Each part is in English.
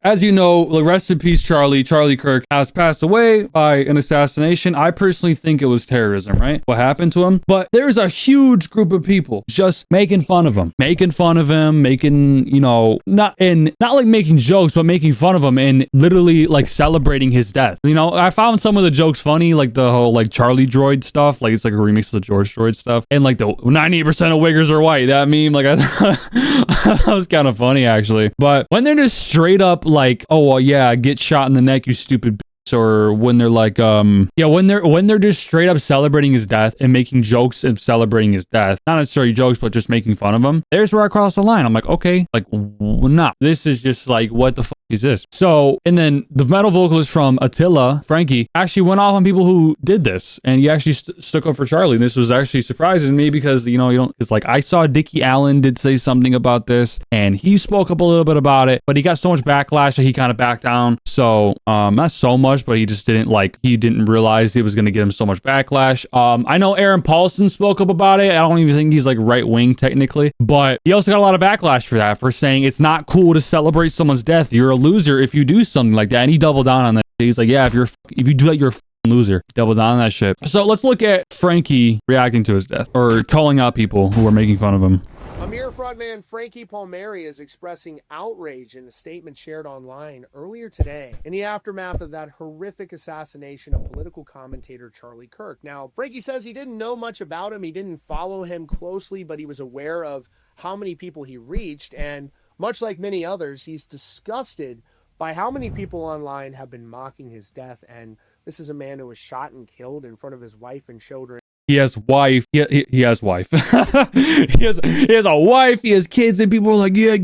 as you know, like, rest in peace, Charlie. Charlie Kirk has passed away by an assassination. I personally think it was terrorism, right? What happened to him? But there's a huge group of people just making fun of him, making, you know, not like making jokes, but making fun of him and literally like celebrating his death. You know, I found some of the jokes funny, like the whole like Charlie Droid stuff, like it's like a remix of the George Droid stuff, and like the 98% of Wiggers are white. That meme, like I that was kind of funny actually. But when they're just straight up like, oh well, yeah, get shot in the neck, you stupid bitch, or when they're like, when they're just straight up celebrating his death and making jokes of celebrating his death, not necessarily jokes, but just making fun of him. There's where I cross the line. I'm like, okay, like, nah, this is just like, what the fuck is this? So, and then the metal vocalist from Attila, Frankie, actually went off on people who did this, and he actually stuck up for Charlie. This was actually surprising me because, you know, it's like, I saw Dickie Allen did say something about this, and he spoke up a little bit about it, but he got so much backlash that he kind of backed down. So, not so much, but he just didn't realize it was going to get him so much backlash. I know Aaron Paulson spoke up about it. I don't even think he's like right wing technically, but he also got a lot of backlash for that, for saying it's not cool to celebrate someone's death. You're a loser if you do something like that. And he doubled down on that. He's like, yeah, if you do that, you're a loser. Double down on that shit. So let's look at Frankie reacting to his death, or calling out people who are making fun of him. Emmure frontman Frankie Palmieri is expressing outrage in a statement shared online earlier today in the aftermath of that horrific assassination of political commentator Charlie Kirk. Now, Frankie says he didn't know much about him. He didn't follow him closely, but he was aware of how many people he reached. And much like many others, he's disgusted by how many people online have been mocking his death. And this is a man who was shot and killed in front of his wife and children. He has wife. He has wife. he has a wife. He has kids, and people were like, yeah.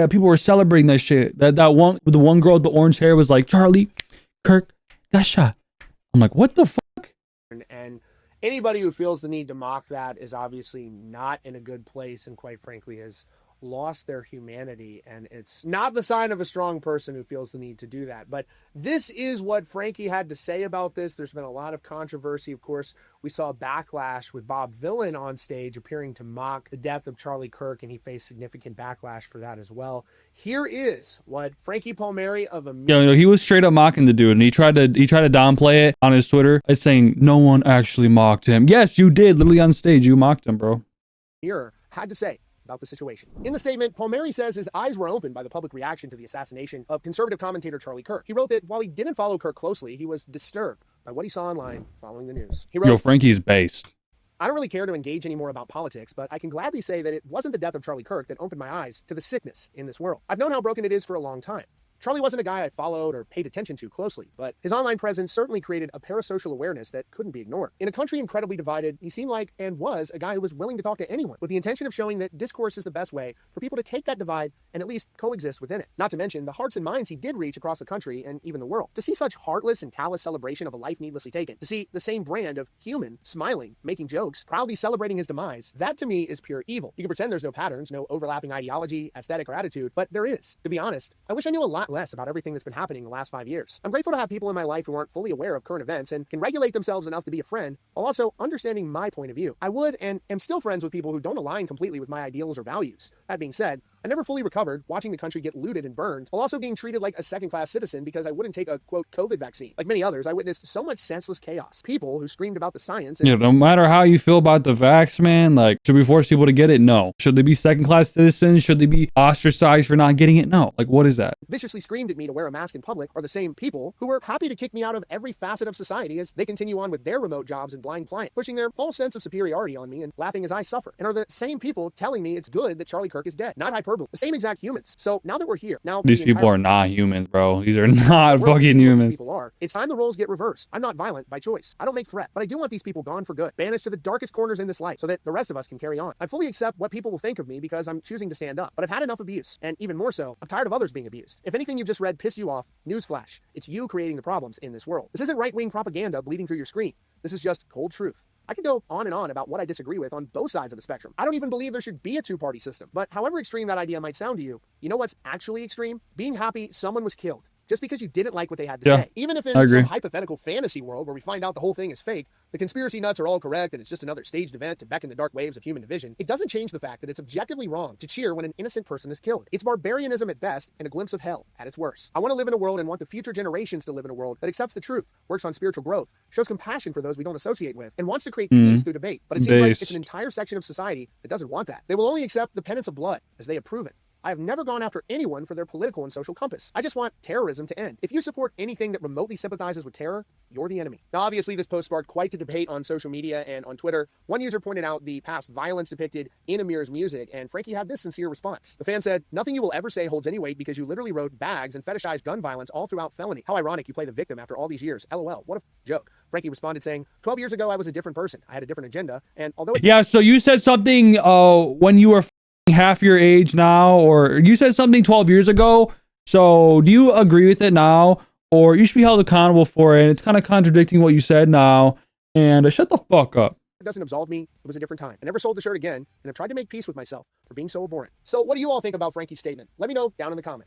People were celebrating that shit. The one girl with the orange hair was like, Charlie Kirk got shot. I'm like, what the fuck? And anybody who feels the need to mock that is obviously not in a good place, and quite frankly has lost their humanity, and it's not the sign of a strong person who feels the need to do that. But this is what Frankie had to say about this. There's been a lot of controversy. Of course, we saw a backlash with Bob Vylan on stage appearing to mock the death of Charlie Kirk, and he faced significant backlash for that as well. Here is what Frankie Palmieri of Emmure, he was straight up mocking the dude, and he tried to downplay it on his Twitter. It's saying no one actually mocked him. Yes, you did. Literally on stage, you mocked him, bro. Had to say about the situation. In the statement, Palmieri says his eyes were opened by the public reaction to the assassination of conservative commentator Charlie Kirk. He wrote that while he didn't follow Kirk closely, he was disturbed by what he saw online following the news. He wrote, Frankie's based. I don't really care to engage anymore about politics, but I can gladly say that it wasn't the death of Charlie Kirk that opened my eyes to the sickness in this world. I've known how broken it is for a long time. Charlie wasn't a guy I followed or paid attention to closely, but his online presence certainly created a parasocial awareness that couldn't be ignored. In a country incredibly divided, he seemed like, and was, a guy who was willing to talk to anyone, with the intention of showing that discourse is the best way for people to take that divide and at least coexist within it. Not to mention the hearts and minds he did reach across the country and even the world. To see such heartless and callous celebration of a life needlessly taken, to see the same brand of human, smiling, making jokes, proudly celebrating his demise, that to me is pure evil. You can pretend there's no patterns, no overlapping ideology, aesthetic, or attitude, but there is. To be honest, I wish I knew a lot less about everything that's been happening in the last 5 years. I'm grateful to have people in my life who aren't fully aware of current events and can regulate themselves enough to be a friend while also understanding my point of view. I would and am still friends with people who don't align completely with my ideals or values. That being said, I never fully recovered watching the country get looted and burned while also being treated like a second-class citizen because I wouldn't take a, quote, COVID vaccine. Like many others, I witnessed so much senseless chaos. People who screamed about the science and no matter how you feel about the vax, man, like, should we force people to get it? No. Should they be second-class citizens? Should they be ostracized for not getting it? No. Like, what is that? Viciously screamed at me to wear a mask in public are the same people who were happy to kick me out of every facet of society as they continue on with their remote jobs and blind client, pushing their false sense of superiority on me and laughing as I suffer, and are the same people telling me it's good that Charlie Kirk is dead. Not hyperbole. The same exact humans. So now that we're here, now these people are not humans, bro. These are not fucking humans. People are. It's time the roles get reversed. I'm not violent by choice. I don't make threats, but I do want these people gone for good, banished to the darkest corners in this life so that the rest of us can carry on. I fully accept what people will think of me because I'm choosing to stand up, but I've had enough abuse, and even more so, I'm tired of others being abused. If anything you've just read pissed you off, newsflash, it's you creating the problems in this world. This isn't right-wing propaganda bleeding through your screen. This is just cold truth. I can go on and on about what I disagree with on both sides of the spectrum. I don't even believe there should be a two-party system. But however extreme that idea might sound to you, you know what's actually extreme? Being happy someone was killed just because you didn't like what they had to Yeah, say. Even if I in agree. some hypothetical fantasy world where we find out the whole thing is fake, the conspiracy nuts are all correct and it's just another staged event to beckon the dark waves of human division, it doesn't change the fact that it's objectively wrong to cheer when an innocent person is killed. It's barbarianism at best and a glimpse of hell at its worst. I want to live in a world and want the future generations to live in a world that accepts the truth, works on spiritual growth, shows compassion for those we don't associate with, and wants to create peace through debate. But it seems like it's an entire section of society that doesn't want that. They will only accept the penance of blood as they have proven. I have never gone after anyone for their political and social compass. I just want terrorism to end. If you support anything that remotely sympathizes with terror, you're the enemy. Now, obviously, this post sparked quite the debate on social media and on Twitter. One user pointed out the past violence depicted in Emmure's music, and Frankie had this sincere response. The fan said, "Nothing you will ever say holds any weight because you literally wrote bags and fetishized gun violence all throughout Felony. How ironic you play the victim after all these years. LOL. What a joke." Frankie responded saying, 12 years ago, I was a different person. I had a different agenda, and although Yeah, so you said something when you were half your age now, or you said something 12 years ago. So do you agree with it now, or you should be held accountable for it? It's kind of contradicting what you said now, and shut the fuck up. it doesn't absolve me. It was a different time. I never sold the shirt again, and I've tried to make peace with myself for being so abhorrent. So what do you all think about Frankie's statement? Let me know down in the comments.